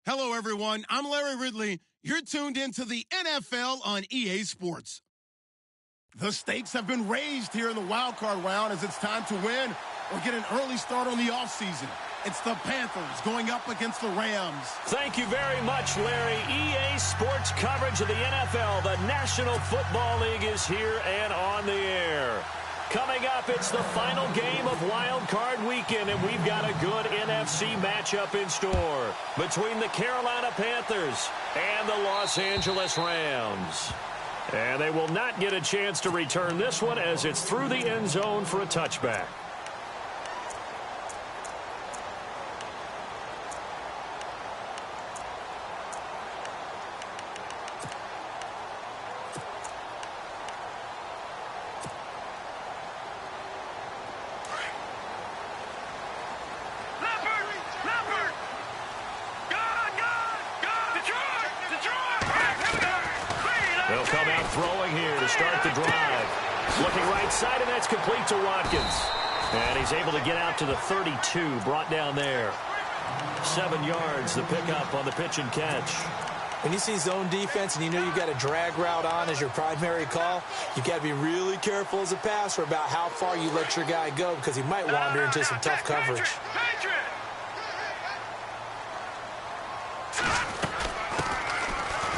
Hello, everyone. I'm Larry Ridley. You're tuned into the NFL on EA Sports. The stakes have been raised here in the wild card round as it's time to win or get an early start on the offseason. It's the Panthers going up against the Rams. Thank you very much, Larry. EA Sports coverage of the NFL. The National Football League is here and on the air. Coming up, it's the final game of Wild Card Weekend, and we've got a good NFC matchup in store between the Carolina Panthers and the Los Angeles Rams. And they will not get a chance to return this one as it's through the end zone for a touchback. They'll come out throwing here to start the drive. Looking right side, and that's complete to Watkins. And he's able to get out to the 32, brought down there. 7 yards, the pickup on the pitch and catch. When you see zone defense and you know you've got a drag route on as your primary call, you've got to be really careful as a passer about how far you let your guy go because he might wander into some tough coverage.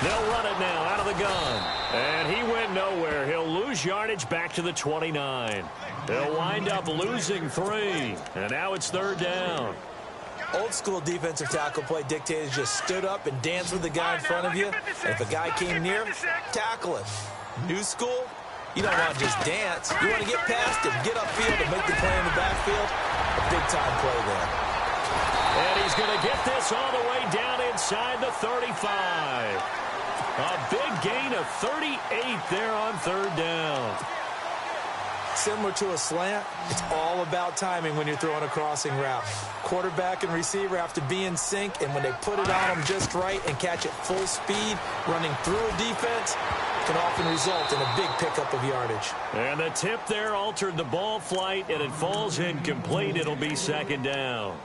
They'll run it now out of the gun. And he went nowhere. He'll lose yardage back to the 29. They'll wind up losing 3. And now it's 3rd down. Old school defensive tackle play dictated just stood up and danced with the guy in front of you. And if a guy came near him, tackle him. New school, you don't want to just dance. You want to get past him, get upfield, and make the play in the backfield. A big-time play there. And he's going to get this all the way down inside the 35. A big gain of 38 there on 3rd down. Similar to a slant, it's all about timing when you're throwing a crossing route. Quarterback and receiver have to be in sync, and when they put it on them just right and catch it full speed, running through a defense can often result in a big pickup of yardage. And the tip there altered the ball flight, and it falls incomplete. It'll be 2nd down.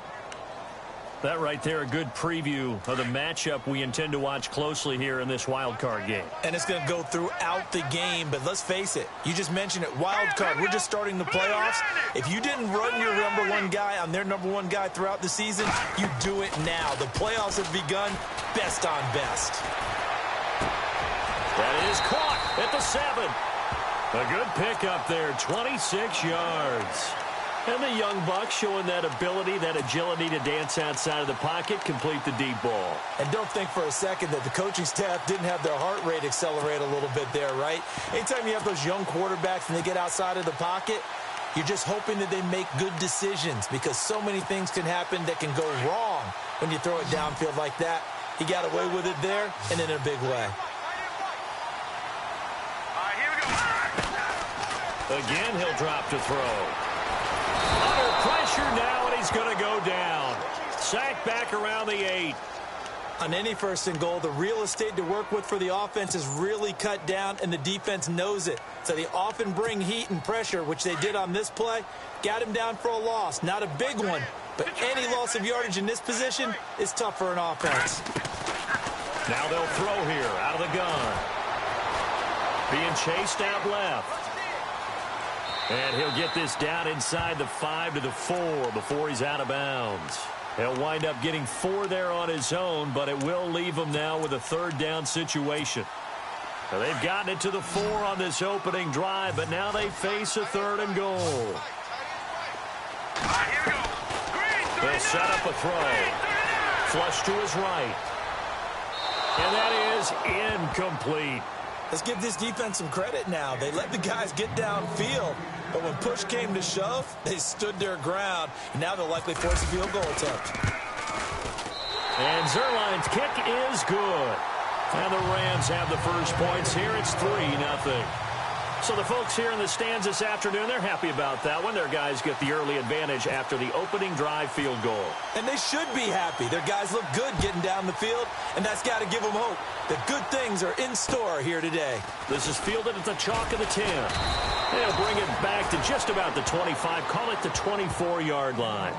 That right there, a good preview of the matchup we intend to watch closely here in this wild card game. And it's going to go throughout the game, but let's face it, you just mentioned it, wild card, we're just starting the playoffs. If you didn't run your number 1 guy on their number 1 guy throughout the season, you do it now. The playoffs have begun, best on best. That is caught at the 7. A good pickup there, 26 yards. And the young buck showing that ability, that agility to dance outside of the pocket, complete the deep ball. And don't think for a second that the coaching staff didn't have their heart rate accelerate a little bit there, right? Anytime you have those young quarterbacks and they get outside of the pocket, you're just hoping that they make good decisions because so many things can happen that can go wrong when you throw it downfield like that. He got away with it there and in a big way. Again, he'll drop to throw. Under pressure now, and he's going to go down. Sacked back around the 8. On any 1st and goal, the real estate to work with for the offense is really cut down, and the defense knows it. So they often bring heat and pressure, which they did on this play. Got him down for a loss. Not a big one, but any loss of yardage in this position is tough for an offense. Now they'll throw here out of the gun. Being chased out left. And he'll get this down inside the 5 to the 4 before he's out of bounds. He'll wind up getting 4 there on his own, but it will leave him now with a 3rd down situation. Now they've gotten it to the 4 on this opening drive, but now they face a 3rd and goal. They'll set up a throw. Flush to his right. And that is incomplete. Let's give this defense some credit now. They let the guys get downfield, but when push came to shove, they stood their ground, and now they'll likely force a field goal attempt. And Zerline's kick is good. And the Rams have the first points here. It's 3-0. So the folks here in the stands this afternoon, they're happy about that one. Their guys get the early advantage after the opening drive field goal. And they should be happy. Their guys look good getting down the field, and that's got to give them hope that good things are in store here today. This is fielded at the chalk of the 10. They'll bring it back to just about the 25, call it the 24-yard line.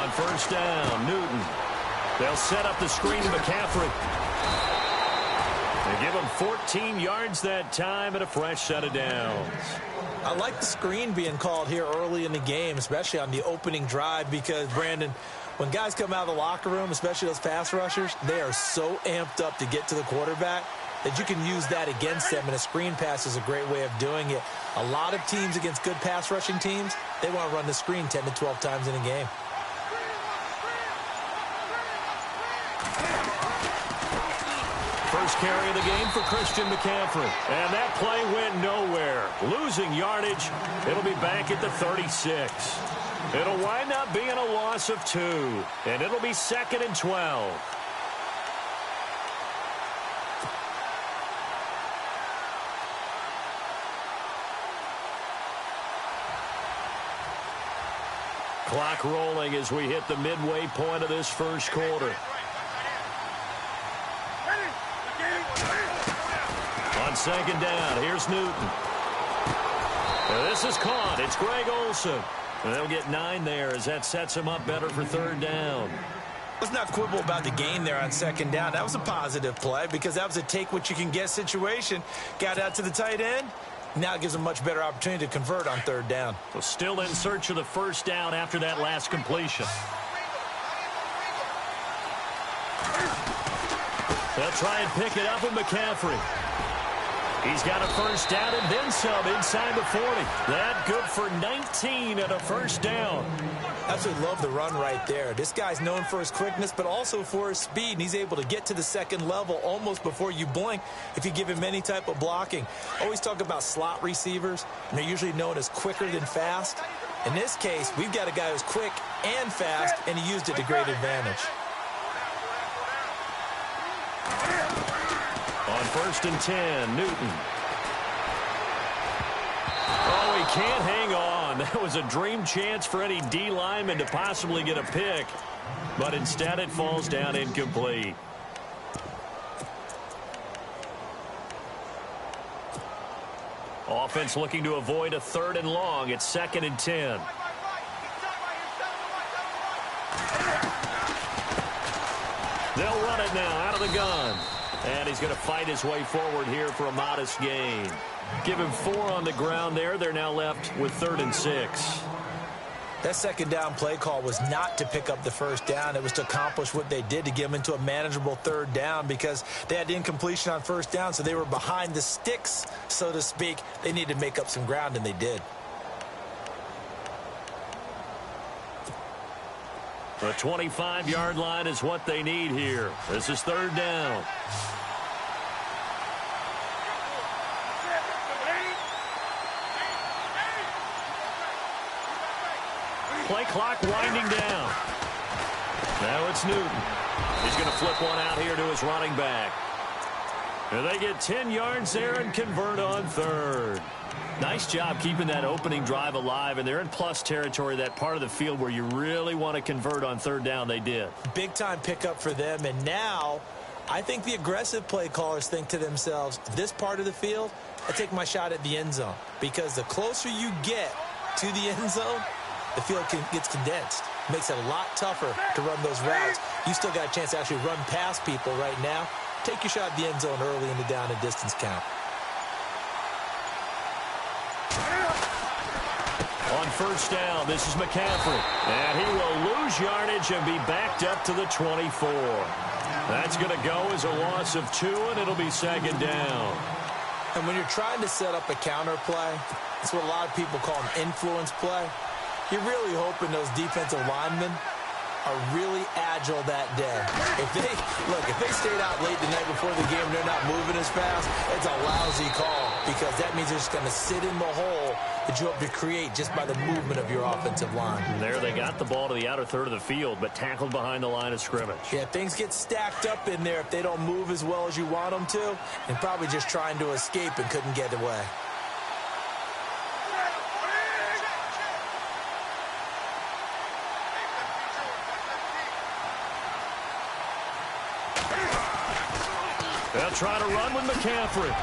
On first down, Newton. They'll set up the screen to McCaffrey. They give him 14 yards that time and a fresh set of downs. I like the screen being called here early in the game, especially on the opening drive, because, Brandon, when guys come out of the locker room, especially those pass rushers, they are so amped up to get to the quarterback that you can use that against them, and a screen pass is a great way of doing it. A lot of teams against good pass rushing teams, they want to run the screen 10 to 12 times in a game. First carry of the game for Christian McCaffrey. And that play went nowhere. Losing yardage. It'll be back at the 36. It'll wind up being a loss of 2. And it'll be 2nd and 12. Clock rolling as we hit the midway point of this first quarter. On second down, here's Newton. This is caught. It's Greg Olsen. And they'll get 9 there as that sets him up better for third down. Let's not quibble about the gain there on second down. That was a positive play because that was a take-what-you-can-get situation. Got out to the tight end. Now it gives them a much better opportunity to convert on third down. So still in search of the first down after that last completion. They'll try and pick it up with McCaffrey. He's got a first down and then some inside the 40. That good for 19 and a first down. Absolutely love the run right there. This guy's known for his quickness, but also for his speed, and he's able to get to the second level almost before you blink if you give him any type of blocking. Always talk about slot receivers, and they're usually known as quicker than fast. In this case, we've got a guy who's quick and fast, and he used it to great advantage. On first and 10, Newton. Oh, he can't hang on. That was a dream chance for any D lineman to possibly get a pick. But instead it falls down incomplete. Offense looking to avoid a 3rd and long. It's 2nd and 10. They'll run it now out of the gun. And he's going to fight his way forward here for a modest gain. Give him 4 on the ground there. They're now left with 3rd and 6. That second down play call was not to pick up the first down. It was to accomplish what they did to get them into a manageable 3rd down because they had incompletion on first down, so they were behind the sticks, so to speak. They needed to make up some ground, and they did. The 25-yard line is what they need here. This is 3rd down. Play clock winding down. Now it's Newton. He's going to flip one out here to his running back. And they get 10 yards there and convert on 3rd. Nice job keeping that opening drive alive, and they're in plus territory, that part of the field where you really want to convert on 3rd down. They did. Big-time pickup for them, and now I think the aggressive play callers think to themselves, this part of the field, I take my shot at the end zone, because the closer you get to the end zone, the field gets condensed. Makes it a lot tougher to run those routes. You still got a chance to actually run past people right now. Take your shot at the end zone early in the down and distance count. On first down, this is McCaffrey. And he will lose yardage and be backed up to the 24. That's going to go as a loss of 2, and it'll be 2nd down. And when you're trying to set up a counter play, it's what a lot of people call an influence play. You're really hoping those defensive linemen are really agile that day. If they stayed out late the night before the game, they're not moving as fast, it's a lousy call because that means they're just going to sit in the hole that you hope to create just by the movement of your offensive line. There they got the ball to the outer third of the field, but tackled behind the line of scrimmage. Yeah, things get stacked up in there if they don't move as well as you want them to, and probably just trying to escape and couldn't get away. They'll try to run with McCaffrey.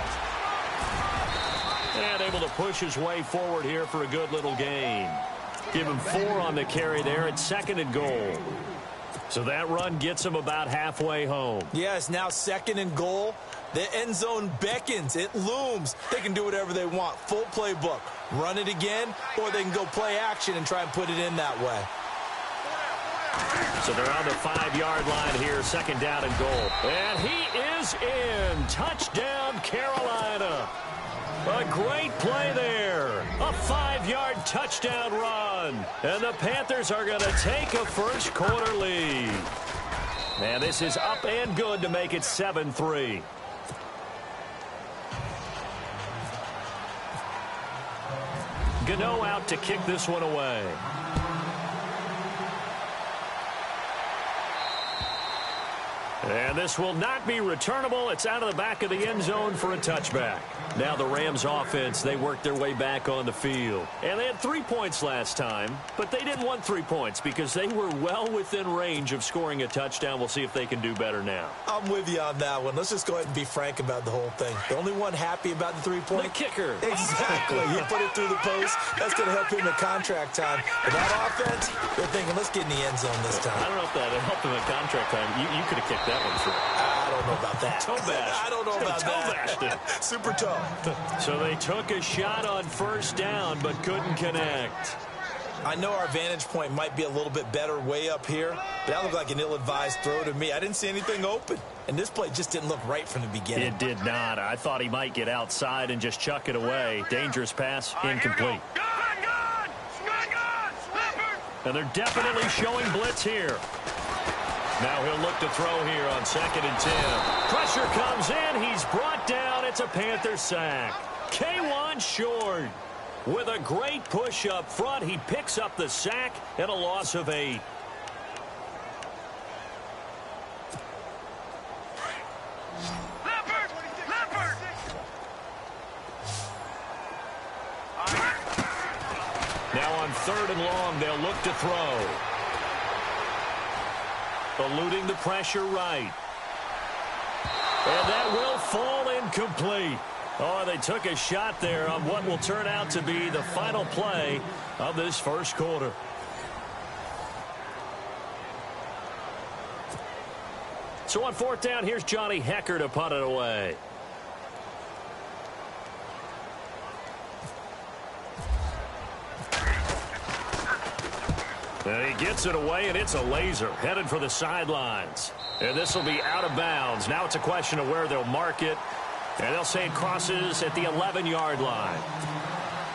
And able to push his way forward here for a good little gain. Give him 4 on the carry there. It's 2nd and goal. So that run gets him about halfway home. Yeah, it's now 2nd and goal. The end zone beckons. It looms. They can do whatever they want. Full playbook. Run it again, or they can go play action and try and put it in that way. So they're on the 5-yard line here, 2nd down and goal. And he is in. Touchdown, Carolina. A great play there. A 5-yard touchdown run. And the Panthers are going to take a first-quarter lead. And this is up and good to make it 7-3. Gano out to kick this one away. And this will not be returnable. It's out of the back of the end zone for a touchback. Now the Rams offense, they worked their way back on the field. And they had 3 points last time, but they didn't want 3 points because they were well within range of scoring a touchdown. We'll see if they can do better now. I'm with you on that one. Let's just go ahead and be frank about the whole thing. The only one happy about the 3-point? The kicker. Exactly. He put it through the post. That's going to help him in contract time. But that offense, they're thinking, let's get in the end zone this time. I don't know if that helped him in contract time. You could have kicked that one through. I don't know about that. Toe bash. I don't know about that. Toe bashed it. Super toe. So they took a shot on 1st down, but couldn't connect. I know our vantage point might be a little bit better way up here, but that looked like an ill-advised throw to me. I didn't see anything open, and this play just didn't look right from the beginning. It did not. I thought he might get outside and just chuck it away. Dangerous pass, incomplete. And they're definitely showing blitz here. Now he'll look to throw here on 2nd and 10. Pressure comes in. He's brought down. It's a Panther sack. K'Wan Short with a great push up front. He picks up the sack and a loss of 8. Now on 3rd and long, they'll look to throw. Eluding the pressure right. And that will fall incomplete. Oh, they took a shot there on what will turn out to be the final play of this first quarter. So on 4th down, here's Johnny Hecker to punt it away. And he gets it away, and it's a laser headed for the sidelines. And this will be out of bounds. Now it's a question of where they'll mark it. And they'll say it crosses at the 11-yard line.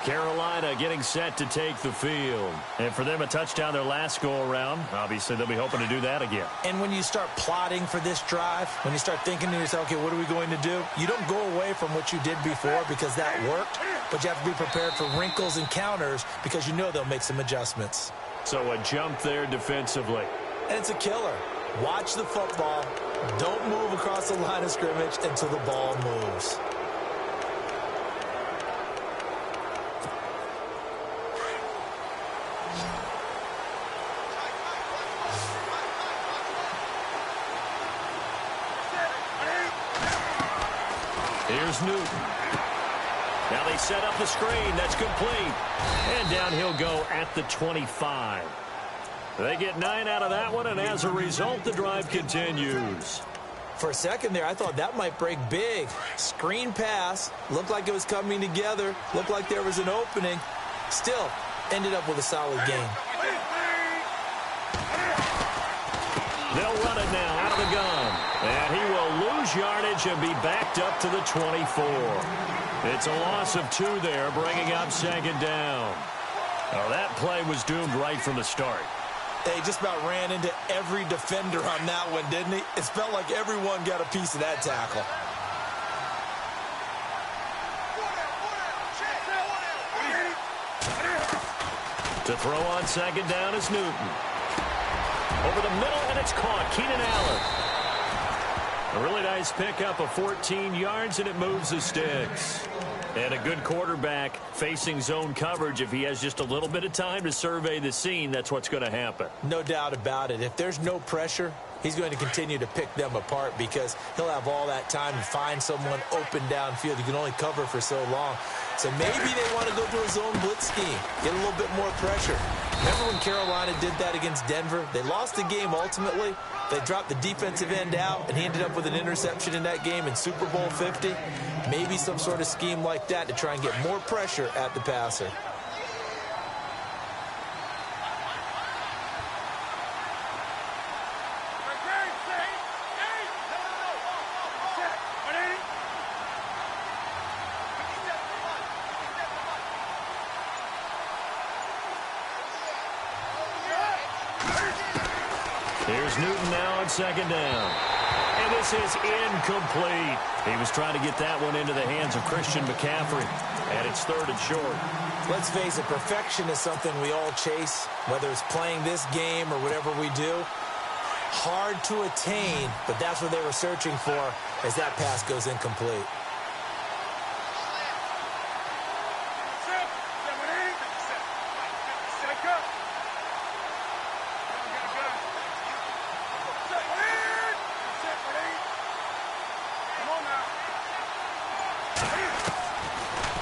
Carolina getting set to take the field. And for them, a touchdown their last go-around. Obviously, they'll be hoping to do that again. And when you start plotting for this drive, when you start thinking to yourself, okay, what are we going to do? You don't go away from what you did before because that worked. But you have to be prepared for wrinkles and counters because you know they'll make some adjustments. So a jump there defensively. And it's a killer. Watch the football. Don't move across the line of scrimmage until the ball moves. Here's Newton. Now they set up the screen. That's complete. And down he'll go at the 25. They get 9 out of that one, and as a result, the drive continues. For a second there, I thought that might break big. Screen pass. Looked like it was coming together. Looked like there was an opening. Still, ended up with a solid game. They'll run it now out of the gun. And he will lose yardage and be backed up to the 24. It's a loss of 2 there, bringing up 2nd down. Oh, that play was doomed right from the start. He just about ran into every defender on that one, didn't he? It felt like everyone got a piece of that tackle. To throw on 2nd down is Newton. Over the middle, and it's caught. Keenan Allen. A really nice pickup of 14 yards, and it moves the sticks. And a good quarterback facing zone coverage. If he has just a little bit of time to survey the scene, that's what's going to happen. No doubt about it. If there's no pressure, he's going to continue to pick them apart because he'll have all that time to find someone open downfield. You can only cover for so long. So maybe they want to go to a zone blitz scheme, get a little bit more pressure. Remember when Carolina did that against Denver? They lost the game ultimately. They dropped the defensive end out, and he ended up with an interception in that game in Super Bowl 50. Maybe some sort of scheme like that to try and get more pressure at the passer. Here's Newton now on second down. And this is incomplete. He was trying to get that one into the hands of Christian McCaffrey. And it's third and short. Let's face it, perfection is something we all chase, whether it's playing this game or whatever we do. Hard to attain, but that's what they were searching for as that pass goes incomplete.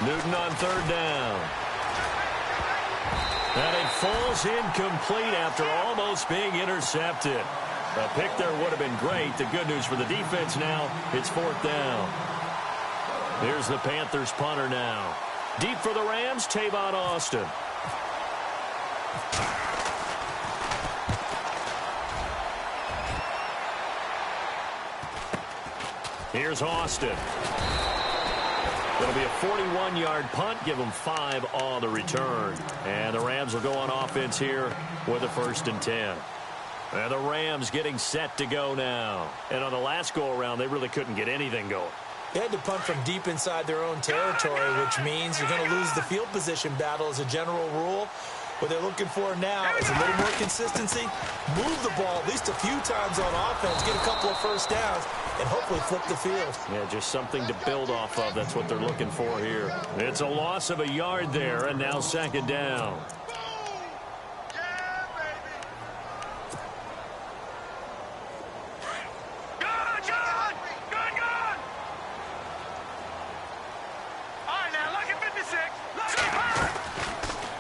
Newton on third down. And it falls incomplete after almost being intercepted. A pick there would have been great. The good news for the defense now, it's fourth down. Here's the Panthers punter now. Deep for the Rams, Tavon Austin. Here's Austin. It'll be a 41-yard punt. Give them 5 on the return. And the Rams will go on offense here with a 1st and 10. And the Rams getting set to go now. And on the last go-around, they really couldn't get anything going. They had to punt from deep inside their own territory, which means you're going to lose the field position battle as a general rule. What they're looking for now is a little more consistency, move the ball at least a few times on offense, get a couple of first downs, and hopefully flip the field. Yeah, just something to build off of. That's what they're looking for here. It's a loss of a yard there, and now second down.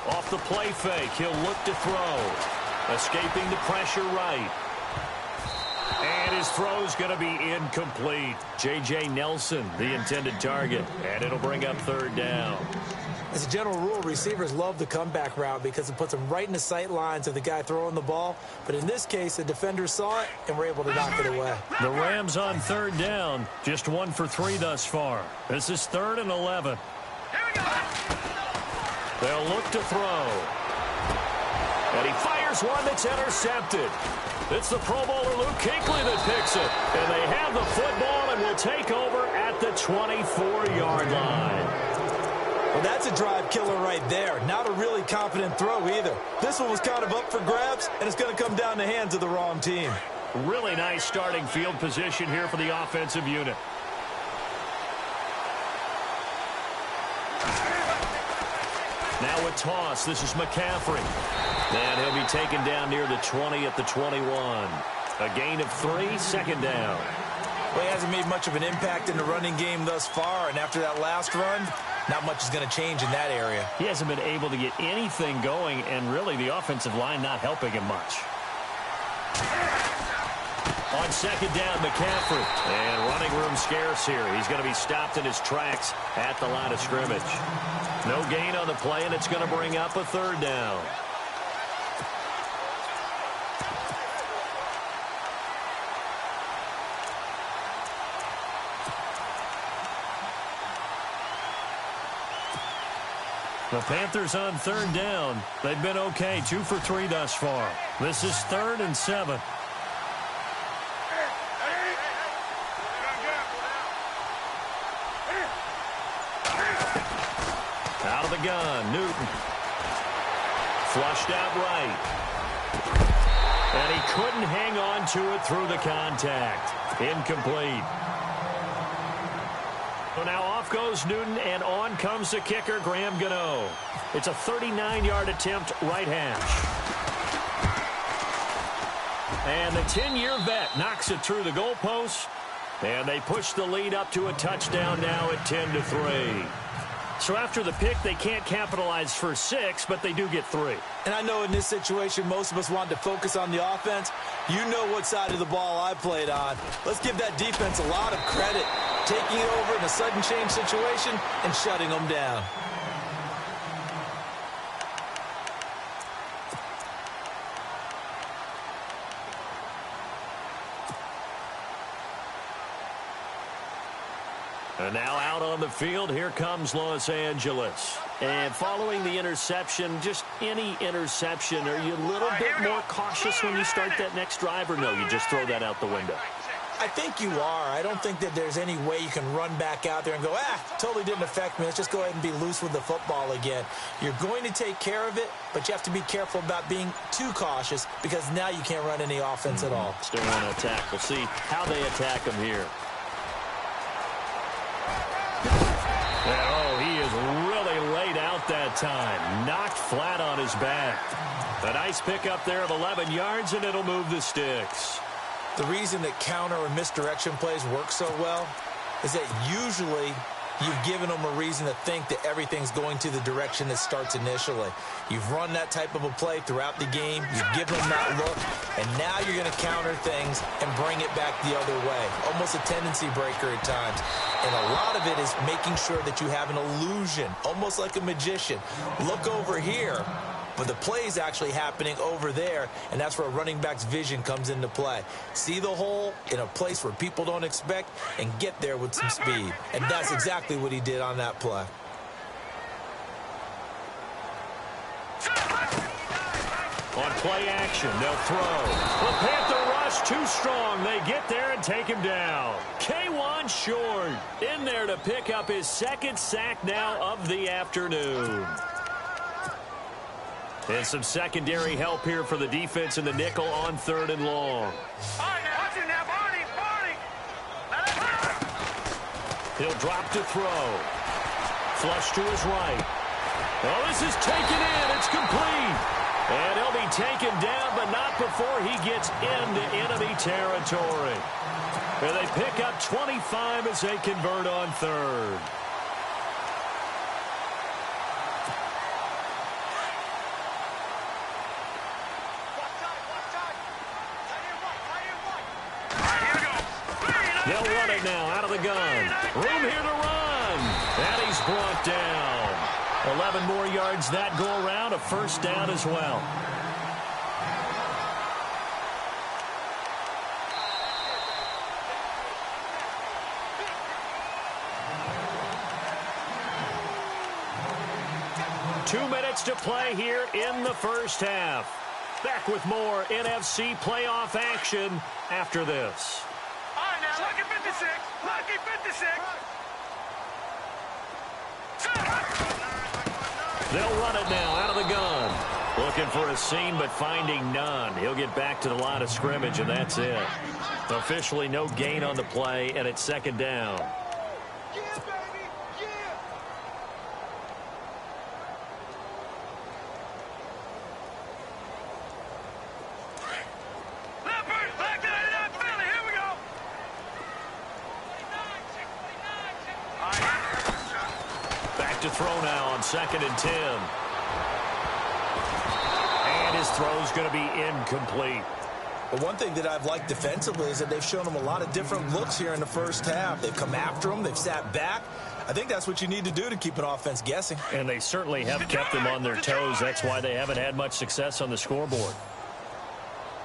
Off the play fake, he'll look to throw. Escaping the pressure right. And his throw's going to be incomplete. J.J. Nelson, the intended target. And it'll bring up third down. As a general rule, receivers love the comeback route because it puts them right in the sight lines of the guy throwing the ball. But in this case, the defender saw it and were able to knock it away. The Rams on third down. Just 1 for 3 thus far. This is 3rd and 11. They'll look to throw. And he fires one that's intercepted. It's the Pro Bowler Luke Kuechly that picks it. And they have the football and will take over at the 24-yard line. Well, that's a drive killer right there. Not a really confident throw either. This one was kind of up for grabs, and it's going to come down the hands of the wrong team. Really nice starting field position here for the offensive unit. Now a toss. This is McCaffrey. And he'll be taken down near the 20 at the 21. A gain of 3, second down. Well, he hasn't made much of an impact in the running game thus far, and after that last run, not much is going to change in that area. He hasn't been able to get anything going, and really the offensive line not helping him much. On second down, McCaffrey. And running room scarce here. He's going to be stopped in his tracks at the line of scrimmage. No gain on the play, and it's going to bring up a third down. The Panthers on third down. They've been okay, 2 for 3 thus far. This is 3rd and 7. Out of the gun, Newton. Flushed out right. And he couldn't hang on to it through the contact. Incomplete. So now off goes Newton, and on comes the kicker, Graham Gano. It's a 39-yard attempt, right hash. And the 10-year vet knocks it through the goalpost, and they push the lead up to a touchdown now at 10-3. So after the pick, they can't capitalize for 6, but they do get 3. And I know in this situation, most of us want to focus on the offense. You know what side of the ball I played on. Let's give that defense a lot of credit, taking it over in a sudden change situation and shutting them down. And now out on the field, here comes Los Angeles. And following the interception, just any interception, are you a little bit more cautious when you start that next drive, or no, you just throw that out the window? I think you are. I don't think that there's any way you can run back out there and go, totally didn't affect me. Let's just go ahead and be loose with the football again. You're going to take care of it, but you have to be careful about being too cautious because now you can't run any offense at all. Still want to attack. We'll see how they attack him here. Oh, he is really laid out that time. Knocked flat on his back. A nice pickup there of 11 yards, and it'll move the sticks. The reason that counter or misdirection plays work so well is that usually you've given them a reason to think that everything's going to the direction it starts initially. You've run that type of a play throughout the game. You've given them that look, and now you're going to counter things and bring it back the other way. Almost a tendency breaker at times. And a lot of it is making sure that you have an illusion, almost like a magician. Look over here. But the play is actually happening over there, and that's where a running back's vision comes into play. See the hole in a place where people don't expect and get there with some speed. And that's exactly what he did on that play. On play action, they'll throw. The Panther rush too strong. They get there and take him down. K1 Short in there to pick up his second sack now of the afternoon. And some secondary help here for the defense in the nickel on 3rd and long. He'll drop to throw. Flush to his right. Oh, this is taken in. It's complete. And he'll be taken down, but not before he gets into enemy territory. And they pick up 25 as they convert on 3rd. They'll run it now out of the gun. Room here to run. And he's brought down. 11 more yards that go around. A first down as well. Two minutes to play here in the first half. Back with more NFC playoff action after this. Lucky 56! Lucky 56! They'll run it now out of the gun. Looking for a seam, but finding none. He'll get back to the line of scrimmage, and that's it. Officially no gain on the play, and it's 2nd down. To throw now on 2nd and 10. And his throw's going to be incomplete. Well, one thing that I've liked defensively is that they've shown him a lot of different looks here in the first half. They've come after him. They've sat back. I think that's what you need to do to keep an offense guessing. And they certainly have kept them on their toes. That's why they haven't had much success on the scoreboard.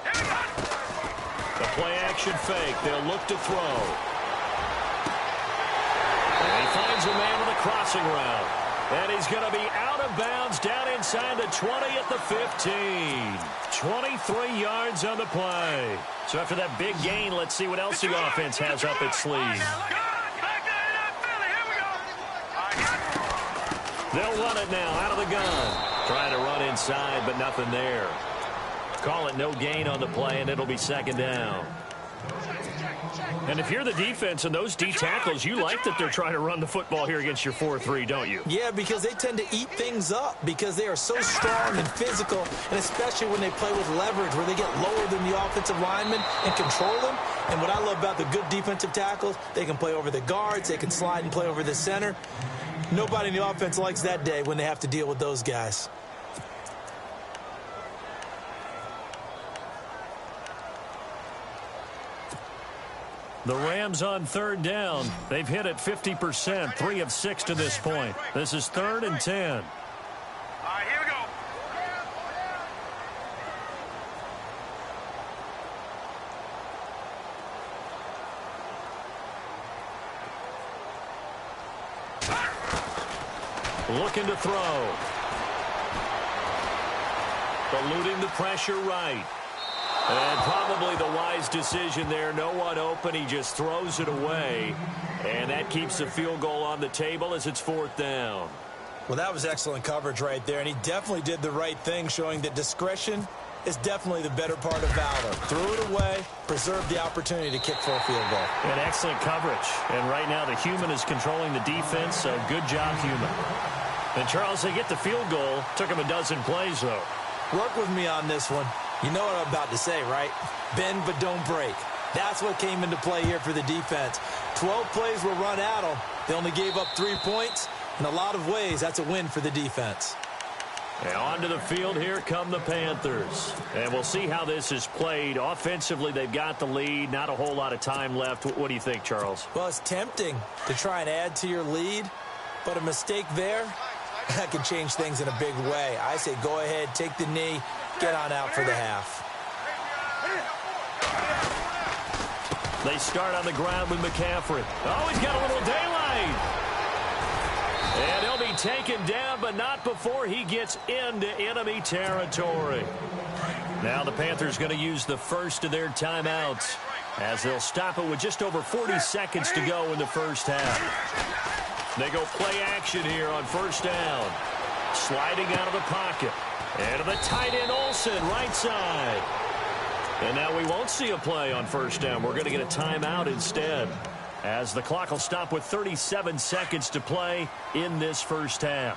The play action fake. They'll look to throw. And he finds a man with a crossing route. And he's going to be out of bounds down inside the 20 at the 15. 23 yards on the play. So after that big gain, let's see what else the offense has up its sleeve. They'll run it now out of the gun. Trying to run inside, but nothing there. Call it no gain on the play, and it'll be 2nd down. And if you're the defense and those D tackles, you like that they're trying to run the football here against your 4-3, don't you? Yeah, because they tend to eat things up because they are so strong and physical, and especially when they play with leverage where they get lower than the offensive linemen and control them. And what I love about the good defensive tackles, they can play over the guards, they can slide and play over the center. Nobody in the offense likes that day when they have to deal with those guys. The Rams on third down. They've hit it 50%, 3 of 6 to this point. This is 3rd and 10. All right, here we go. Looking to throw. Eluding the pressure right. And probably the wise decision there. No one open. He just throws it away. And that keeps the field goal on the table as it's 4th down. Well, that was excellent coverage right there. And he definitely did the right thing, showing that discretion is definitely the better part of valor. Threw it away, preserved the opportunity to kick for a field goal. And excellent coverage. And right now the human is controlling the defense, so good job, human. And, Charles, they get the field goal. Took him a dozen plays, though. Work with me on this one. You know what I'm about to say, right? Bend but don't break. That's what came into play here for the defense. 12 plays were run at them. They only gave up 3 points. In a lot of ways, that's a win for the defense. And onto the field, here come the Panthers. And we'll see how this is played. Offensively, they've got the lead. Not a whole lot of time left. What do you think, Charles? Well, it's tempting to try and add to your lead, but a mistake there, that can change things in a big way. I say go ahead, take the knee, get on out for the half. They start on the ground with McCaffrey. Oh, he's got a little daylight. And he'll be taken down, but not before he gets into enemy territory. Now the Panthers going to use the first of their timeouts as they'll stop it with just over 40 seconds to go in the first half. They go play action here on first down. Sliding out of the pocket. And to the tight end, Olsen, right side. And now we won't see a play on first down. We're going to get a timeout instead, as the clock will stop with 37 seconds to play in this first half.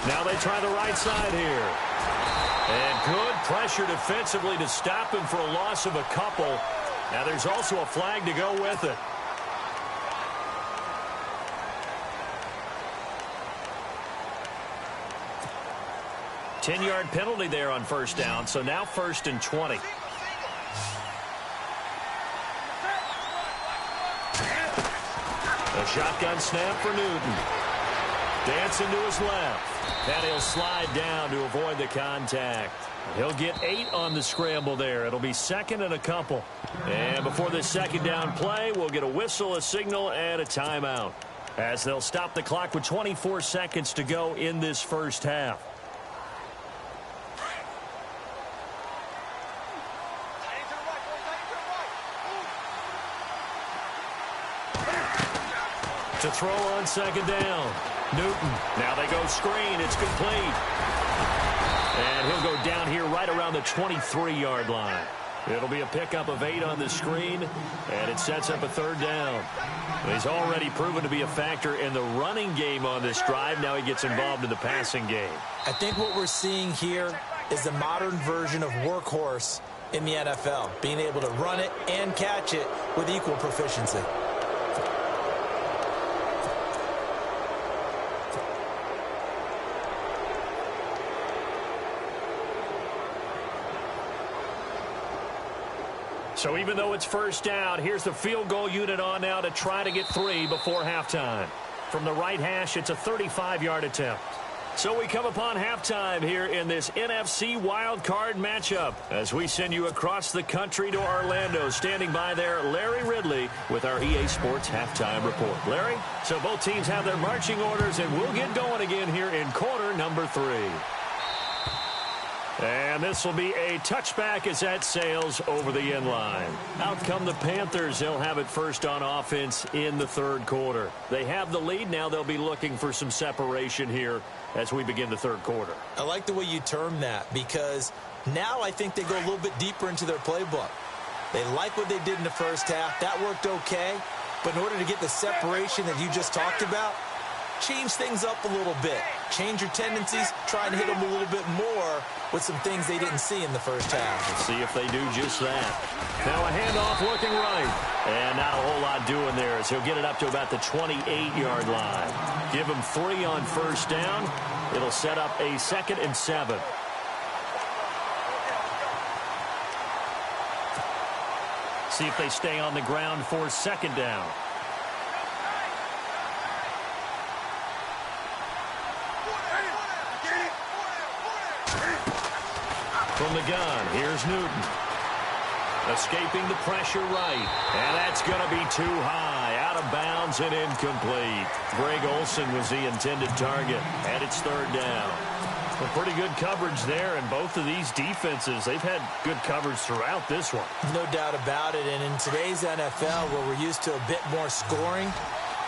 Now they try the right side here. And good pressure defensively to stop him for a loss of a couple. Now there's also a flag to go with it. Ten-yard penalty there on first down, so now 1st and 20. A shotgun snap for Newton. Dancing to his left. And he'll slide down to avoid the contact. He'll get 8 on the scramble there. It'll be 2nd and a couple. And before this second down play, we'll get a whistle, a signal, and a timeout, as they'll stop the clock with 24 seconds to go in this first half. To throw on second down. Newton. Now they go screen. It's complete. And he'll go down here right around the 23-yard line. It'll be a pickup of 8 on the screen, and it sets up a 3rd down. He's already proven to be a factor in the running game on this drive. Now he gets involved in the passing game. I think what we're seeing here is the modern version of workhorse in the NFL, being able to run it and catch it with equal proficiency. So even though it's first down, here's the field goal unit on now to try to get 3 before halftime. From the right hash, it's a 35-yard attempt. So we come upon halftime here in this NFC wildcard matchup as we send you across the country to Orlando. Standing by there, Larry Ridley with our EA Sports Halftime Report. Larry, so both teams have their marching orders, and we'll get going again here in quarter number 3. And this will be a touchback as that sails over the end line. Out come the Panthers. They'll have it first on offense in the 3rd quarter. They have the lead. Now they'll be looking for some separation here as we begin the 3rd quarter. I like the way you term that, because now I think they go a little bit deeper into their playbook. They like what they did in the first half. That worked okay. But in order to get the separation that you just talked about, change things up a little bit. Change your tendencies, try and hit them a little bit more with some things they didn't see in the first half. Let's see if they do just that. Now a handoff looking right. And not a whole lot doing there as he'll get it up to about the 28-yard line. Give him 3 on first down. It'll set up a 2nd and 7. See if they stay on the ground for 2nd down. From the gun, here's Newton. Escaping the pressure right. And that's going to be too high. Out of bounds and incomplete. Greg Olsen was the intended target. And it's 3rd down. Well, pretty good coverage there. And both of these defenses, they've had good coverage throughout this one. No doubt about it. And in today's NFL, where we're used to a bit more scoring,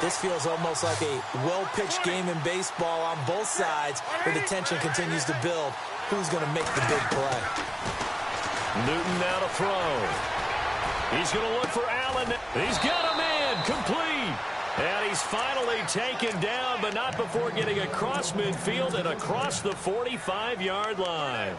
this feels almost like a well-pitched game in baseball on both sides where the tension continues to build. Who's going to make the big play? Newton now to throw. He's going to look for Allen. He's got a man complete. And he's finally taken down, but not before getting across midfield and across the 45-yard line.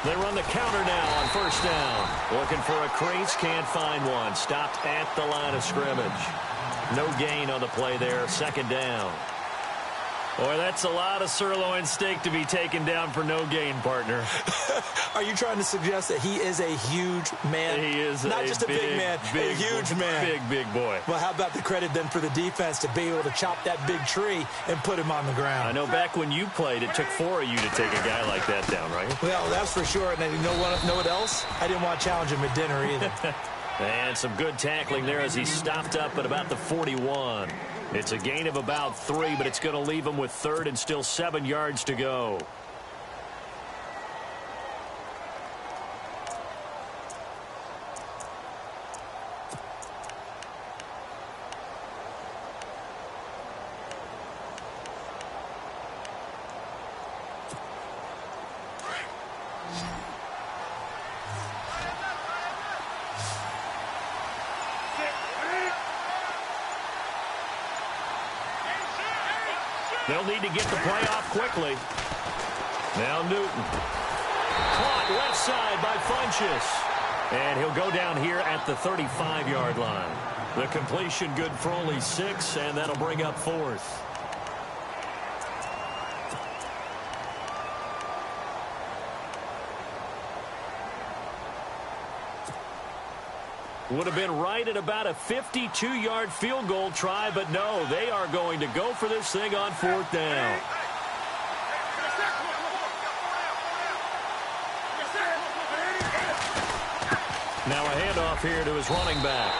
They run the counter now on first down. Looking for a crease, can't find one. Stopped at the line of scrimmage. No gain on the play there, 2nd down. Boy, that's a lot of sirloin steak to be taken down for no gain, partner. Are you trying to suggest that he is a huge man? He is not just a big man, a huge man. Big boy. Well, how about the credit then for the defense to be able to chop that big tree and put him on the ground? I know back when you played, it took 4 of you to take a guy like that down, right? Well, that's for sure. And you know what else? I didn't want to challenge him at dinner either. And some good tackling there as he stopped up at about the 41. It's a gain of about 3, but it's going to leave him with 3rd and still 7 yards to go. They'll need to get the play off quickly. Now Newton. Caught left side by Funchess. And he'll go down here at the 35-yard line. The completion good for only 6, and that'll bring up 4th. Would have been right at about a 52-yard field goal try, but no, they are going to go for this thing on 4th down. Now a handoff here to his running back.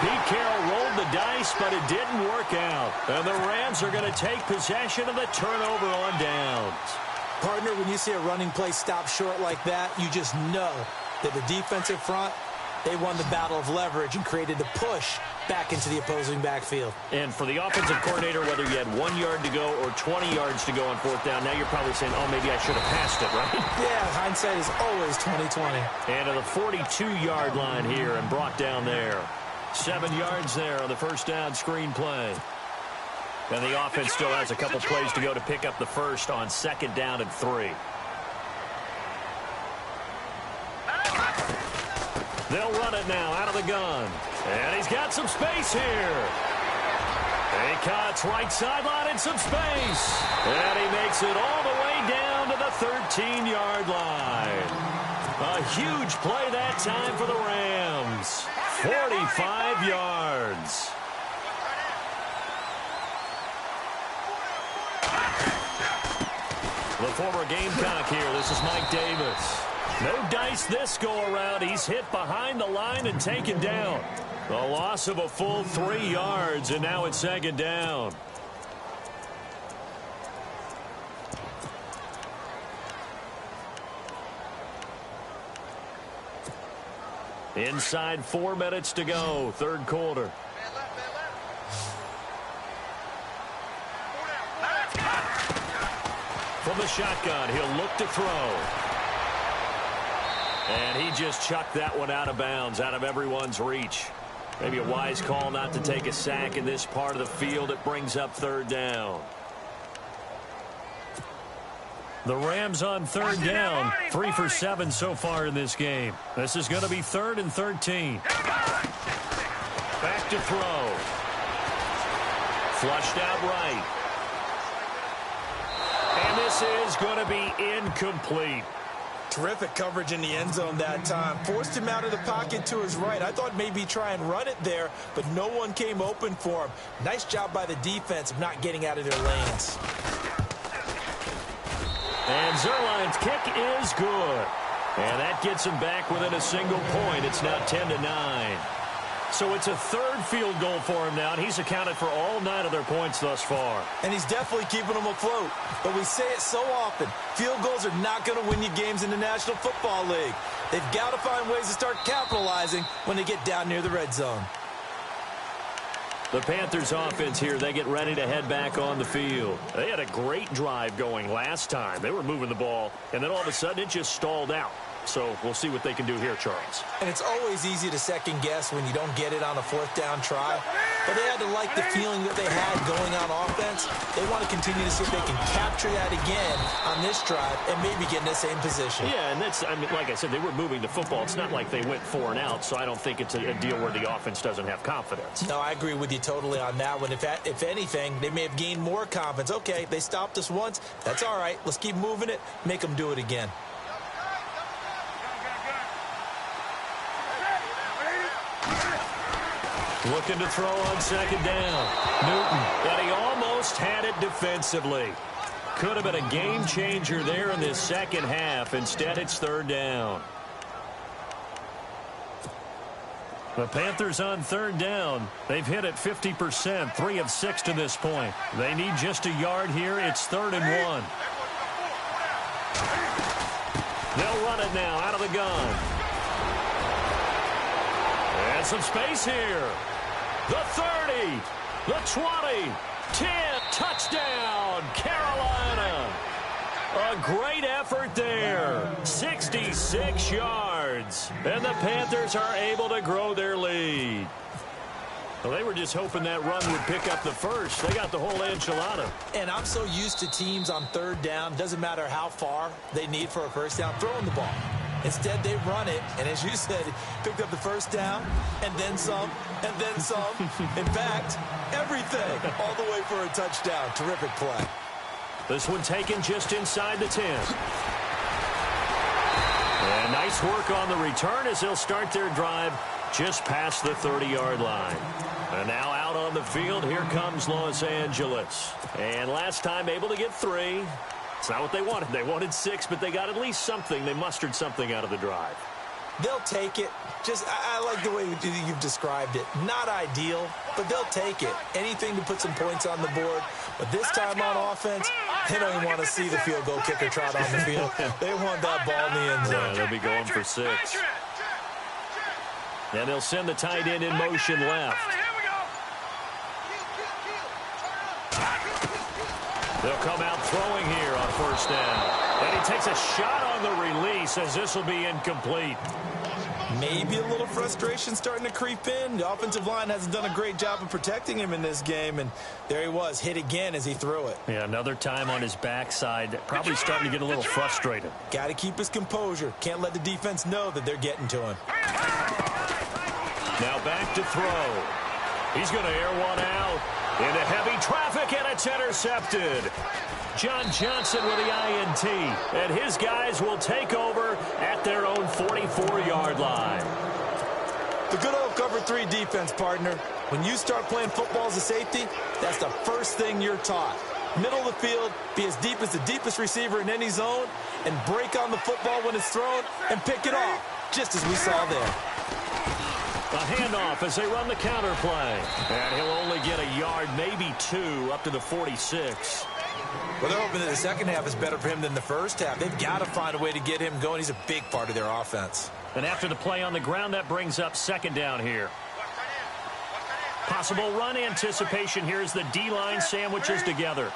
Pete Carroll rolled the dice, but it didn't work out. And the Rams are going to take possession of the turnover on downs. Partner, when you see a running play stop short like that, you just know that the defensive front, they won the battle of leverage and created the push back into the opposing backfield. And for the offensive coordinator, whether you had 1 yard to go or 20 yards to go on 4th down, now you're probably saying, oh, maybe I should have passed it, right? Yeah, hindsight is always 20/20. And to the 42-yard line here and brought down there. 7 yards there on the first down screen play. And the offense still has a couple plays to go to pick up the first on 2nd down and 3. They'll run it now out of the gun. And he's got some space here. He cuts right sideline and some space. And he makes it all the way down to the 13-yard line. A huge play that time for the Rams. 45 yards. The former Gamecock here. This is Mike Davis. No dice this go-around. He's hit behind the line and taken down. The loss of a full 3 yards, and now it's 2nd down. Inside 4 minutes to go, 3rd quarter. From the shotgun, he'll look to throw. And he just chucked that one out of bounds, out of everyone's reach. Maybe a wise call not to take a sack in this part of the field. It brings up third down. The Rams on third down, 3 for 7 so far in this game. This is going to be 3rd and 13. Back to throw. Flushed out right. And this is going to be incomplete. Terrific coverage in the end zone that time. Forced him out of the pocket to his right. I thought maybe try and run it there, but no one came open for him. Nice job by the defense of not getting out of their lanes. And Zerline's kick is good. And that gets him back within a single point. It's now 10-9. So it's a third field goal for him now, and he's accounted for all 9 of their points thus far. And he's definitely keeping them afloat. But we say it so often, field goals are not going to win you games in the National Football League. They've got to find ways to start capitalizing when they get down near the red zone. The Panthers offense here, they get ready to head back on the field. They had a great drive going last time. They were moving the ball, and then all of a sudden it just stalled out. So we'll see what they can do here, Charles. And it's always easy to second guess when you don't get it on a 4th down try. But they had to like the feeling that they had going on offense. They want to continue to see if they can capture that again on this drive and maybe get in the same position. Yeah, and that's, I mean, like I said, they were moving the football. It's not like they went 4 and out, so I don't think it's a deal where the offense doesn't have confidence. No, I agree with you totally on that one. If anything, they may have gained more confidence. Okay, they stopped us once. That's all right. Let's keep moving it. Make them do it again. Looking to throw on 2nd down. Newton, but he almost had it defensively. Could have been a game changer there in this second half. Instead, it's 3rd down. The Panthers on 3rd down. They've hit it 50%, 3 of 6 to this point. They need just a yard here. It's 3rd and 1. They'll run it now out of the gun. And some space here. The 30, the 20, 10, touchdown, Carolina. A great effort there, 66 yards. And the Panthers are able to grow their lead. Well, they were just hoping that run would pick up the first. They got the whole enchilada. And I'm so used to teams on 3rd down, doesn't matter how far they need for a 1st down, throwing the ball. Instead, they run it, and as you said, picked up the 1st down, and then some, and then some. In fact, everything, all the way for a touchdown. Terrific play. This one taken just inside the 10. And nice work on the return as they'll start their drive just past the 30-yard line. And now out on the field, here comes Los Angeles. And last time able to get 3. It's not what they wanted. They wanted 6, but they got at least something. They mustered something out of the drive. They'll take it. Just, I like the way you've described it. Not ideal, but they'll take it. Anything to put some points on the board. But this time on offense, they don't even want to see the field goal kicker trot on the field. They want that ball in the end zone. Yeah, they'll be going for 6. And they'll send the tight end in motion left. They'll come out throwing here on 1st down. And he takes a shot on the release as this will be incomplete. Maybe a little frustration starting to creep in. The offensive line hasn't done a great job of protecting him in this game, and there he was, hit again as he threw it. Yeah, another time on his backside, probably starting to get a little frustrated. Got to keep his composure. Can't let the defense know that they're getting to him. Now back to throw. He's going to air one out into heavy traffic, and it's intercepted. John Johnson with the INT, and his guys will take over at their own 44-yard line. The good old cover 3 defense, partner. When you start playing football as a safety, that's the first thing you're taught. Middle of the field, be as deep as the deepest receiver in any zone, and break on the football when it's thrown and pick it off, just as we saw there. A handoff as they run the counter play. And he'll only get a yard, maybe 2, up to the 46. Well, they're hoping that the second half is better for him than the first half. They've got to find a way to get him going. He's a big part of their offense. And after the play on the ground, that brings up 2nd down here. Possible run anticipation here as the D-line sandwiches together.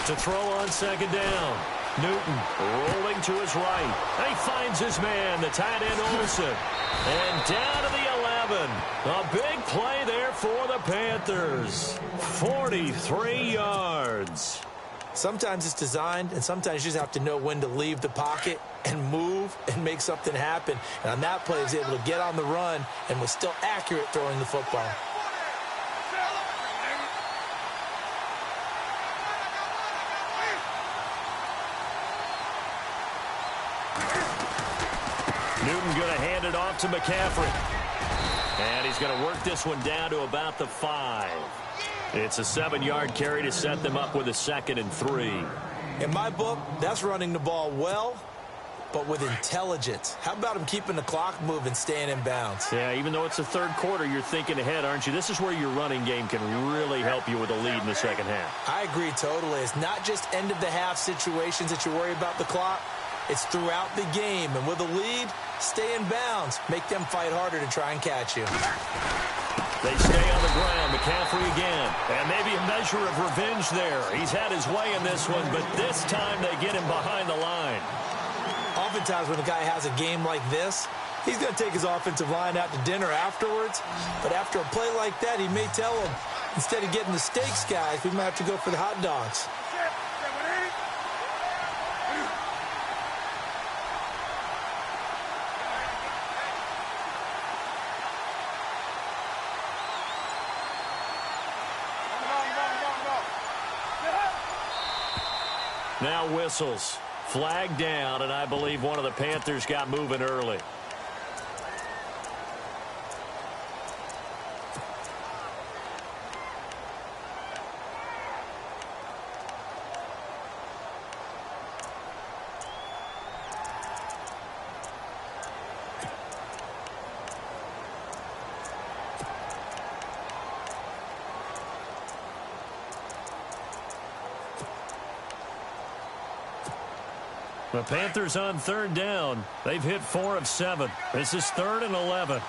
To throw on second down. Newton rolling to his right. And he finds his man, the tight end Olsen. And down to the 11. A big play there for the Panthers. 43 yards. Sometimes it's designed, and sometimes you just have to know when to leave the pocket and move and make something happen. And on that play, he was able to get on the run and was still accurate throwing the football. Newton going to hand it off to McCaffrey. And he's going to work this one down to about the 5. It's a 7-yard carry to set them up with a 2nd and 3. In my book, that's running the ball well, but with intelligence. How about him keeping the clock moving, staying in bounds? Yeah, even though it's the third quarter, you're thinking ahead, aren't you? This is where your running game can really help you with a lead in the second half. I agree totally. It's not just end-of-the-half situations that you worry about the clock. It's throughout the game. And with a lead, stay in bounds. Make them fight harder to try and catch you. They stay on the ground. McCaffrey again. And maybe a measure of revenge there. He's had his way in this one, but this time they get him behind the line. Oftentimes when a guy has a game like this, he's going to take his offensive line out to dinner afterwards. But after a play like that, he may tell them, instead of getting the steaks, guys, we might have to go for the hot dogs. Now whistles. Flag down, and I believe one of the Panthers got moving early. The Panthers on 3rd down. They've hit 4 of 7. This is 3rd and 11.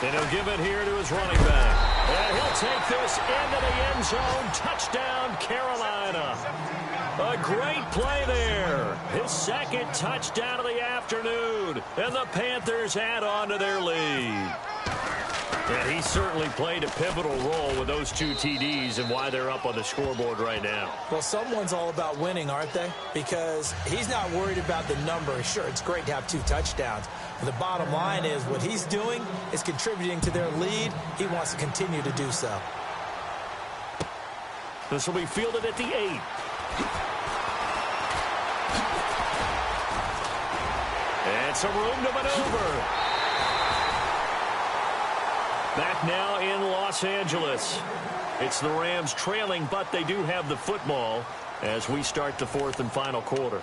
And he'll give it here to his running back. And he'll take this into the end zone. Touchdown, Carolina. A great play there. His 2nd touchdown of the afternoon. And the Panthers add on to their lead. And he certainly played a pivotal role with those 2 TDs and why they're up on the scoreboard right now. Well, someone's all about winning, aren't they? Because he's not worried about the number. Sure, it's great to have 2 touchdowns. But the bottom line is what he's doing is contributing to their lead. He wants to continue to do so. This will be fielded at the 8. And some room to maneuver. Back now in Los Angeles. It's the Rams trailing, but they do have the football as we start the 4th and final quarter.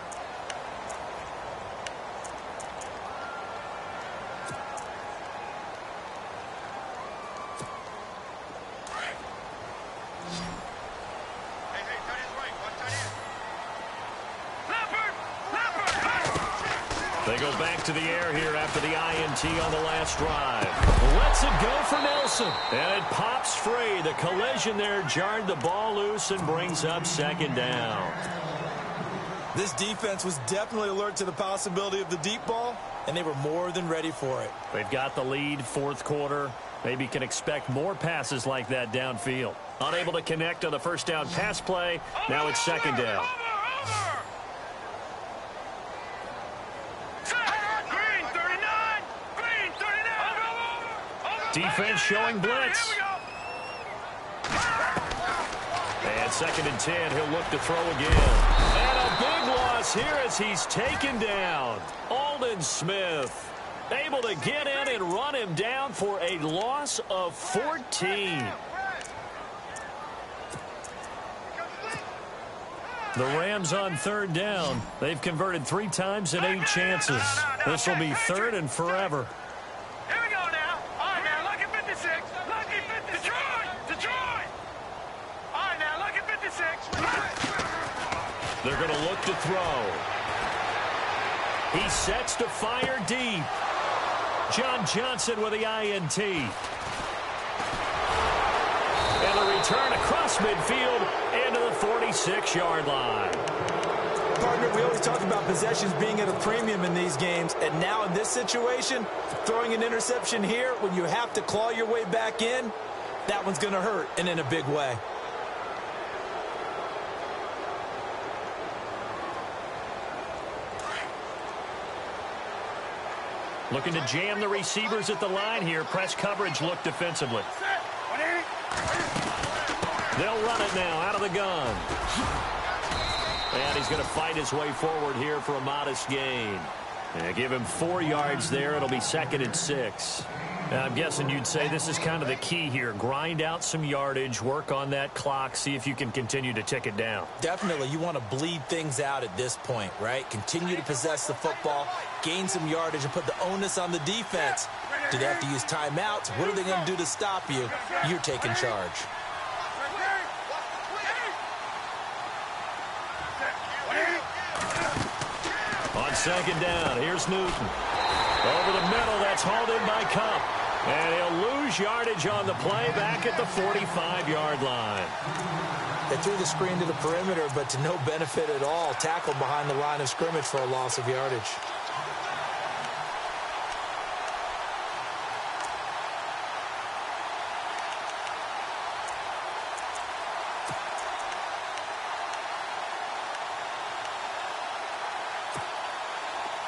They go back to the air here after the INT on the last drive. Lets it go for Nelson. And it pops free. The collision there jarred the ball loose and brings up 2nd down. This defense was definitely alert to the possibility of the deep ball, and they were more than ready for it. They've got the lead, 4th quarter. Maybe can expect more passes like that downfield. Unable to connect on the 1st down pass play. Now it's 2nd down. Defense showing blitz. And 2nd and 10. He'll look to throw again. And a big loss here as he's taken down. Aldon Smith able to get in and run him down for a loss of 14. The Rams on 3rd down. They've converted 3 times in 8 chances. This will be 3rd and forever. Here we go now. All right, now look at 56. Look at 56. Detroit. All right, now look at 56. They're going to look to throw. He sets to fire deep. John Johnson with the INT. And And the return across midfield into the 46-yard line. Partner, we always talk about possessions being at a premium in these games, and now in this situation, throwing an interception here when you have to claw your way back in, that one's going to hurt, and in a big way. Looking to jam the receivers at the line here. Press coverage look defensively. They'll run it now out of the gun. And he's going to fight his way forward here for a modest gain. Give him 4 yards there. It'll be 2nd and 6. I'm guessing you'd say this is kind of the key here. Grind out some yardage, work on that clock, see if you can continue to tick it down. Definitely. You want to bleed things out at this point, right? Continue to possess the football, gain some yardage, and put the onus on the defense. Do they have to use timeouts? What are they going to do to stop you? You're taking charge. On 2nd down, here's Newton. Over the middle, that's hauled in by Cup. And he'll lose yardage on the play back at the 45-yard line. They threw the screen to the perimeter, but to no benefit at all. Tackled behind the line of scrimmage for a loss of yardage.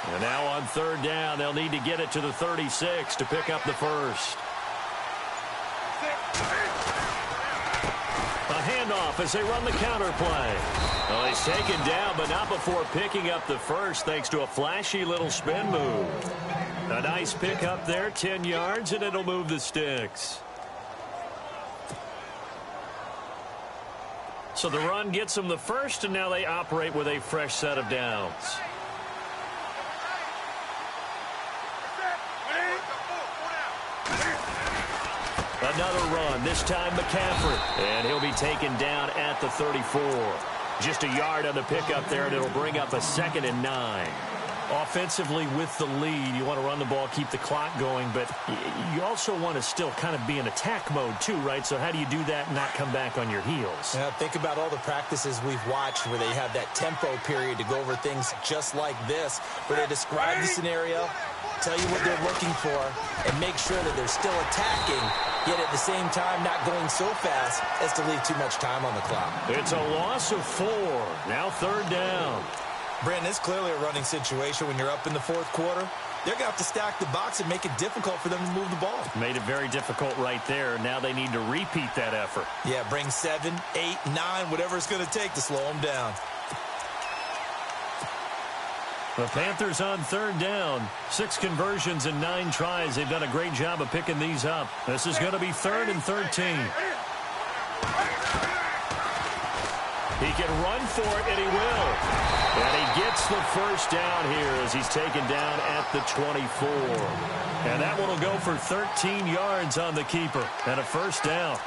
And now on 3rd down, they'll need to get it to the 36 to pick up the first. A handoff as they run the counter play. Well, he's taken down, but not before picking up the first thanks to a flashy little spin move. A nice pick up there, 10 yards, and it'll move the sticks. So the run gets them the first, and now they operate with a fresh set of downs. Another run, this time McCaffrey. And he'll be taken down at the 34. Just a yard on the pickup there, and it'll bring up a 2nd and 9. Offensively with the lead, you want to run the ball, keep the clock going, but you also want to still kind of be in attack mode too, right? So how do you do that and not come back on your heels? Yeah, think about all the practices we've watched where they have that tempo period to go over things just like this, where they describe the scenario, tell you what they're looking for, and make sure that they're still attacking, yet at the same time not going so fast as to leave too much time on the clock. It's a loss of 4. Now 3rd down. Brandon, it's clearly a running situation when you're up in the 4th quarter. They're going to have to stack the box and make it difficult for them to move the ball. Made it very difficult right there. Now they need to repeat that effort. Yeah, bring 7, 8, 9, whatever it's going to take to slow them down. The Panthers on 3rd down. 6 conversions and 9 tries. They've done a great job of picking these up. This is going to be 3rd and 13. He can run for it, and he will. And he gets the first down here as he's taken down at the 24. And that one will go for 13 yards on the keeper and a first down.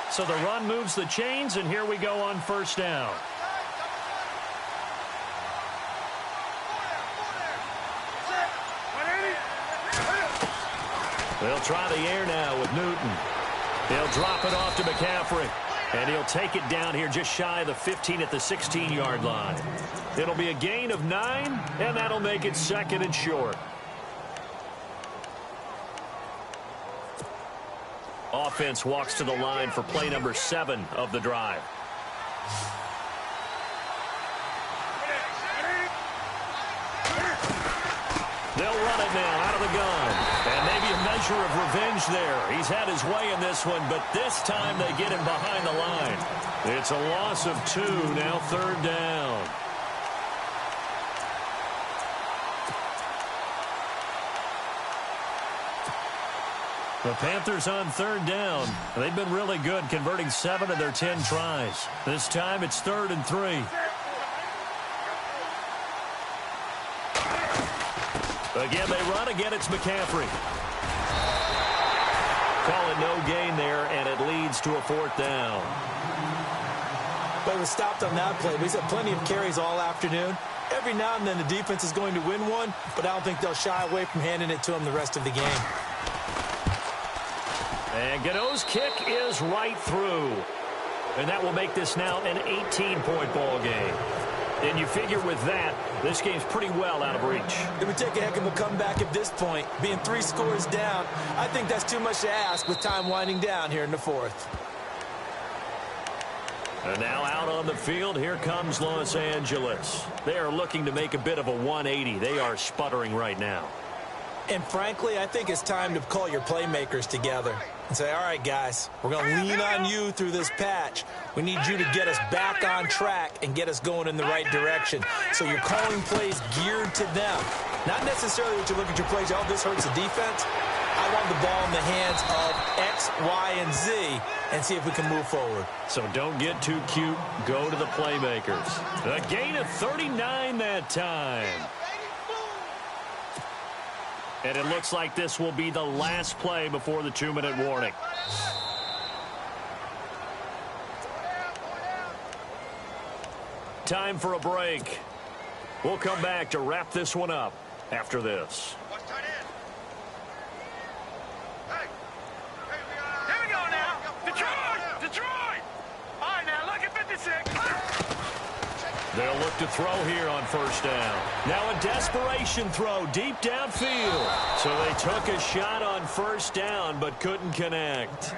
So the run moves the chains, and here we go on first down. They'll try the air now with Newton. He'll drop it off to McCaffrey, and he'll take it down here just shy of the 15 at the 16-yard line. It'll be a gain of 9, and that'll make it 2nd and short. Offense walks to the line for play number 7 of the drive. They'll run it now out of the gun. And maybe a measure of revenge there. He's had his way in this one, but this time they get him behind the line. It's a loss of 2, now 3rd down. The Panthers on 3rd down. They've been really good, converting 7 of their 10 tries. This time it's 3rd and 3. Again, they run. Again, it's McCaffrey. call it no gain there, and it leads to a 4th down. But it was stopped on that play. He's had plenty of carries all afternoon. Every now and then the defense is going to win one, but I don't think they'll shy away from handing it to him the rest of the game. And Gano's kick is right through. And that will make this now an 18-point ball game. And you figure with that, this game's pretty well out of reach. It would take a heck of a comeback at this point. Being 3 scores down, I think that's too much to ask with time winding down here in the 4th. And now out on the field, here comes Los Angeles. They are looking to make a bit of a 180. They are sputtering right now. And frankly, I think it's time to call your playmakers together and say, all right, guys, we're going to lean on you through this patch. We need you to get us back on track and get us going in the right direction. So you're calling plays geared to them. Not necessarily that you look at your plays, oh, this hurts the defense. I want the ball in the hands of X, Y, and Z and see if we can move forward. So don't get too cute. Go to the playmakers. A gain of 39 that time. And it looks like this will be the last play before the 2-minute warning. Time for a break. We'll come back to wrap this one up after this. Here we go now. Detroit! Detroit! All right, now look at 56. They'll look to throw here on 1st down. Now a desperation throw deep downfield. So they took a shot on 1st down but couldn't connect.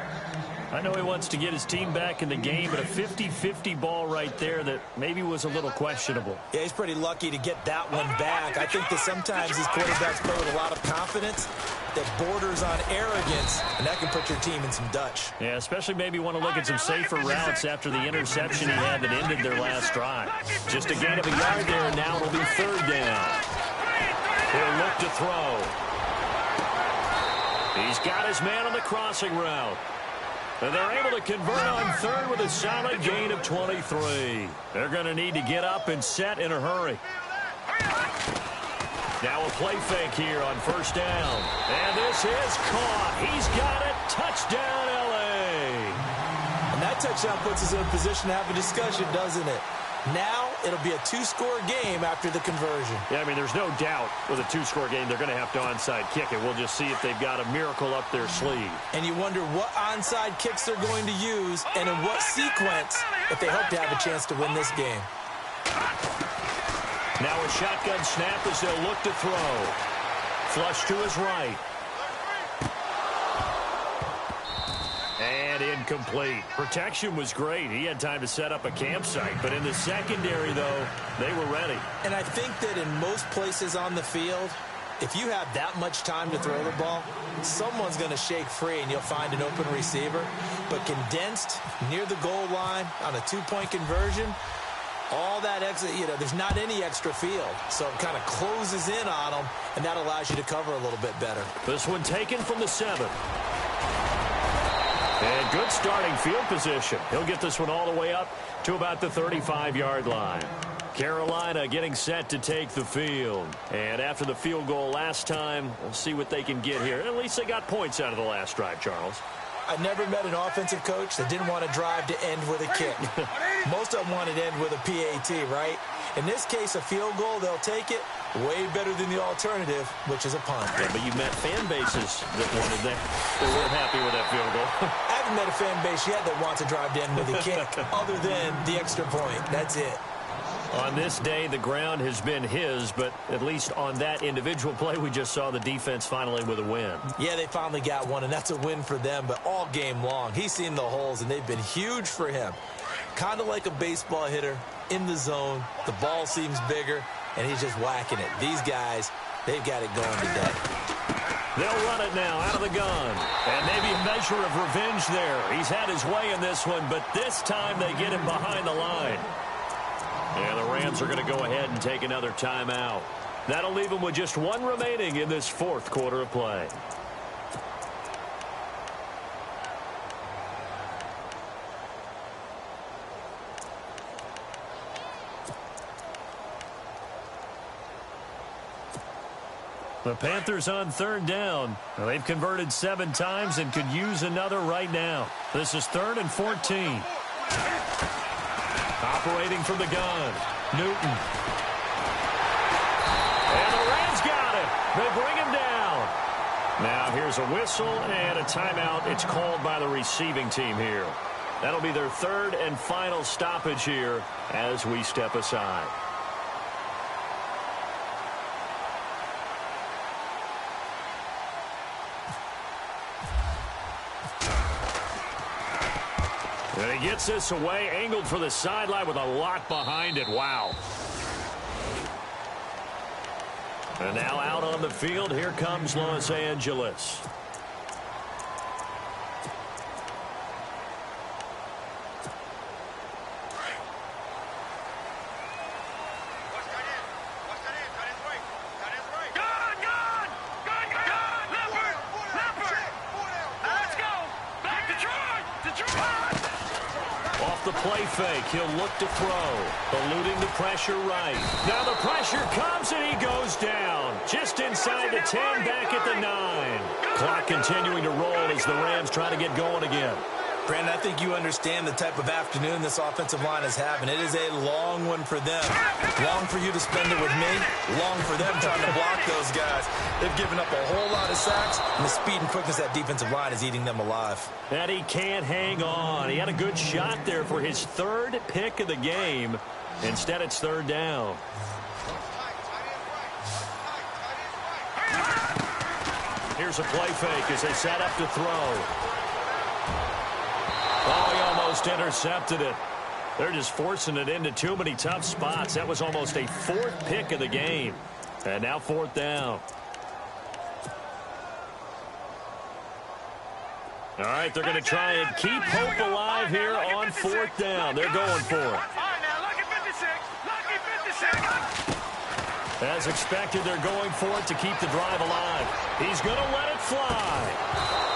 I know he wants to get his team back in the game, but a 50-50 ball right there that maybe was a little questionable. Yeah, he's pretty lucky to get that one back. I think that sometimes these quarterbacks play with a lot of confidence that borders on arrogance, and that can put your team in some Dutch. Yeah, especially maybe want to look at some safer routes after the interception he had that ended their last drive. Just a gain of a yard there, and now it'll be 3rd down. He'll look to throw. He's got his man on the crossing route. And they're able to convert on 3rd with a solid gain of 23. They're going to need to get up and set in a hurry. Now a play fake here on 1st down. And this is caught. He's got it. Touchdown, L.A. And that touchdown puts us in a position to have a discussion, doesn't it? Now it'll be a 2-score game after the conversion. Yeah, I mean, there's no doubt with a 2-score game they're going to have to onside kick it. We'll just see if they've got a miracle up their sleeve. And you wonder what onside kicks they're going to use and in what sequence if they hope to have a chance to win this game. Now a shotgun snap as they'll look to throw. Flush to his right. And incomplete. Protection was great. He had time to set up a campsite. But in the secondary, though, they were ready. And I think that in most places on the field, if you have that much time to throw the ball, someone's going to shake free and you'll find an open receiver. But condensed near the goal line on a 2-point conversion, all that extra, there's not any extra field. So it kind of closes in on them, and that allows you to cover a little bit better. This one taken from the 7. And good starting field position. He'll get this one all the way up to about the 35-yard line. Carolina getting set to take the field. And after the field goal last time, we'll see what they can get here. At least they got points out of the last drive, Charles. I never met an offensive coach that didn't want to drive to end with a kick. Most of them wanted to end with a PAT, right? In this case, a field goal, they'll take it. Way better than the alternative, which is a punt. Yeah, but you met fan bases that wanted that. They weren't happy with that field goal. I haven't met a fan base yet that wants to drive to end with a kick other than the extra point. That's it. On this day, the ground has been his, but at least on that individual play, we just saw the defense finally with a win. Yeah, they finally got one, and that's a win for them, but all game long, he's seen the holes, and they've been huge for him. Kind of like a baseball hitter in the zone. The ball seems bigger, and he's just whacking it. These guys, they've got it going today. They'll run it now out of the gun. And maybe a measure of revenge there. He's had his way in this one, but this time they get him behind the line. And the Rams are going to go ahead and take another timeout. That'll leave them with just one remaining in this 4th quarter of play. The Panthers on third down. Well, they've converted 7 times and could use another right now. This is 3rd and 14. Operating from the gun, Newton. And the Rams got him. They bring him down. Now here's a whistle and a timeout. It's called by the receiving team here. That'll be their 3rd and final stoppage here as we step aside. And he gets this away, angled for the sideline with a lot behind it. Wow. And now out on the field, here comes Los Angeles. Play fake. He'll look to throw. Eluding the pressure right. Now the pressure comes and he goes down. Just inside the 10, back at the 9. Clock continuing to roll as the Rams try to get going again. Brandon, I think you understand the type of afternoon this offensive line is having. It is a long one for them. Long for you to spend it with me. Long for them trying to block those guys. They've given up a whole lot of sacks, and the speed and quickness of that defensive line is eating them alive. And he can't hang on. He had a good shot there for his 3rd pick of the game. Instead, it's 3rd down. Here's a play fake as they set up to throw. Oh, he almost intercepted it. They're just forcing it into too many tough spots. That was almost a 4th pick of the game. And now 4th down. All right, they're going to try and keep hope alive here on 4th down. They're going for it. As expected, they're going for it to keep the drive alive. He's going to let it fly.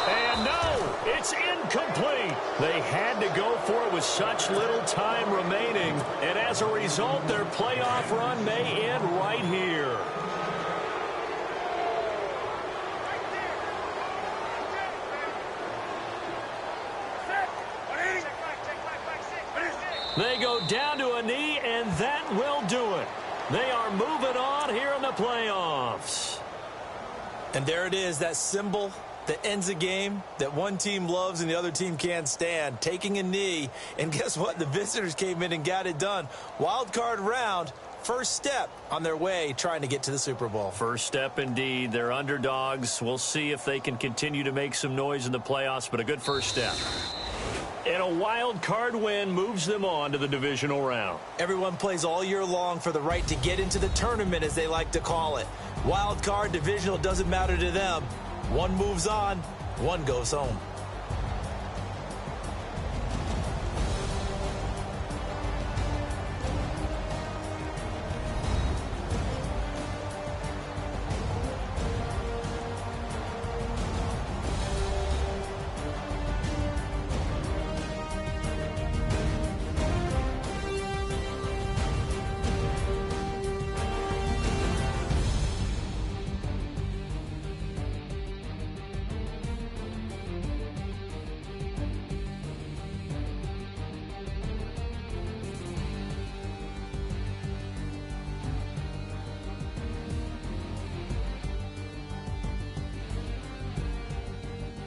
And no, it's incomplete. They had to go for it with such little time remaining. And as a result, their playoff run may end right here. They go down to a knee, and that will do it. They are moving on here in the playoffs. And there it is, that symbol that ends a game that one team loves and the other team can't stand, taking a knee. And guess what? The visitors came in and got it done. Wild card round, first step on their way trying to get to the Super Bowl. First step indeed. They're underdogs. We'll see if they can continue to make some noise in the playoffs, but a good first step. And a wild card win moves them on to the divisional round. Everyone plays all year long for the right to get into the tournament, as they like to call it. Wild card, divisional, doesn't matter to them. One moves on, one goes home.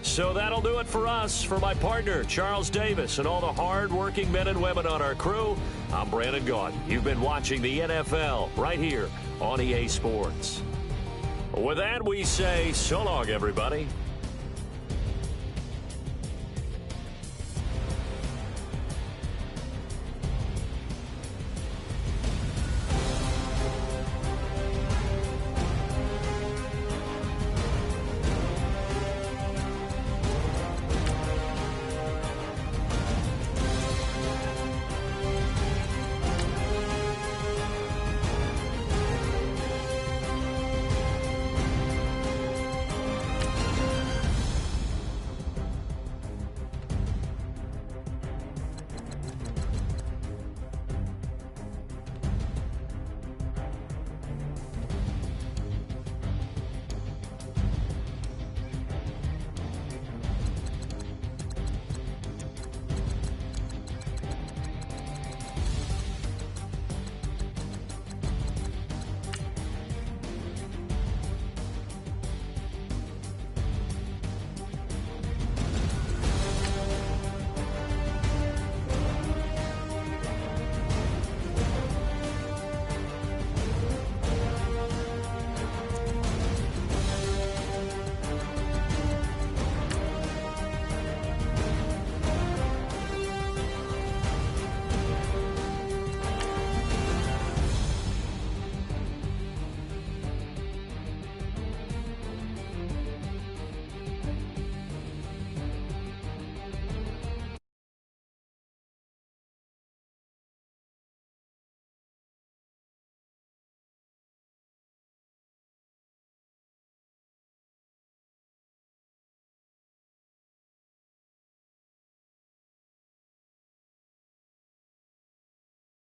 So that'll do it for us. For my partner, Charles Davis, and all the hard-working men and women on our crew, I'm Brandon Gaudin. You've been watching the NFL right here on EA Sports. With that, we say so long, everybody.